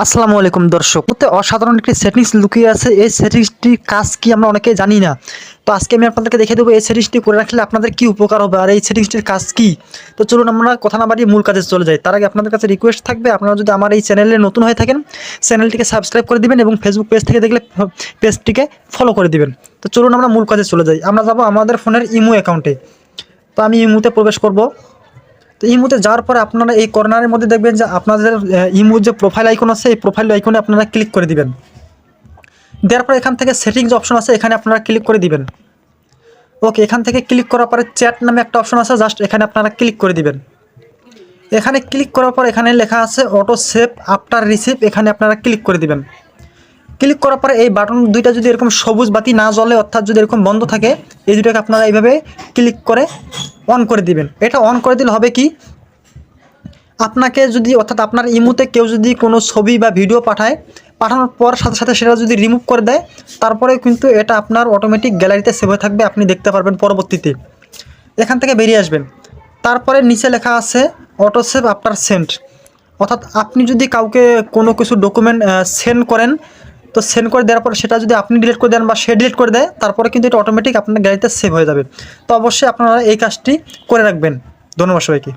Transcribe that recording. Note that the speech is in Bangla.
আসসালামু আলাইকুম দর্শক, অসাধারণ একটি সেটিংস লুকিয়ে আছে। এই সেটিংসটির কাজ কি আমরা অনেকেই জানি না। তো আজকে আমি আপনাদেরকে দেখিয়ে দেবো এই সেটিংসটি করে রাখলে আপনাদের কি উপকার হবে আর এই সেটিংসটির কাজ কি। তো চলুন আমরা কথা না বাড়িয়ে মূল কাজে চলে যাই। তার আগে আপনাদের কাছে রিকোয়েস্ট থাকবে, আপনারা যদি আমার এই চ্যানেলে নতুন হয়ে থাকেন চ্যানেলটিকে সাবস্ক্রাইব করে দিবেন এবং ফেসবুক পেজ থেকে দেখলে পেজটিকে ফলো করে দিবেন। তো চলুন আমরা মূল কাজে চলে যাই। আমরা যাব আমাদের ফোনের ইমো অ্যাকাউন্টে। তো আমি ইমোতে প্রবেশ করব। তো ইমোতে যাওয়ার পরে আপনারা এই কর্নারের মধ্যে দেখবেন যে আপনাদের ইমোর যে প্রোফাইল আইকন আছে, এই প্রোফাইল আইকনে আপনারা ক্লিক করে দিবেন। দেওয়ার পরে এখান থেকে সেটিংস অপশন আছে, এখানে আপনারা ক্লিক করে দিবেন। ওকে, এখান থেকে ক্লিক করার পরে চ্যাট নামে একটা অপশন আছে, জাস্ট এখানে আপনারা ক্লিক করে দিবেন। এখানে ক্লিক করার পর এখানে লেখা আছে অটো সেভ আফটার রিসিভ, এখানে আপনারা ক্লিক করে দিবেন। ক্লিক করার পরে এই বাটন দুইটা যদি এরকম সবুজ বাতি না জ্বলে, অর্থাৎ যদি এরকম বন্ধ থাকে, এই দুটোকে আপনারা এইভাবে ক্লিক করে অন করে দিবেন। এটা অন করে দিলে হবে কি, আপনাকে যদি অর্থাৎ আপনার ইমোতে কেউ যদি কোনো ছবি বা ভিডিও পাঠানোর পর সাথে সাথে সেটা যদি রিমুভ করে দেয়, তারপরে কিন্তু এটা আপনার অটোমেটিক গ্যালারিতে সেভ হয়ে থাকবে, আপনি দেখতে পারবেন পরবর্তীতে। এখান থেকে বেরিয়ে আসবেন। তারপরে নিচে লেখা আছে অটো সেভ আফটার সেন্ড, অর্থাৎ আপনি যদি কাউকে কোনো কিছু ডকুমেন্ট সেন্ড করেন, তো সেন্ড করে দেওয়ার পর সেটা যদি আপনি ডিলিট করে দেন বা সে ডিলিট করে দেয়, তারপরে কিন্তু এটা অটোমেটিক আপনার গ্যালারিতে সেভ হয়ে যাবে। তো অবশ্যই আপনারা এই কাজটি করে রাখবেন। ধন্যবাদ সবাইকে।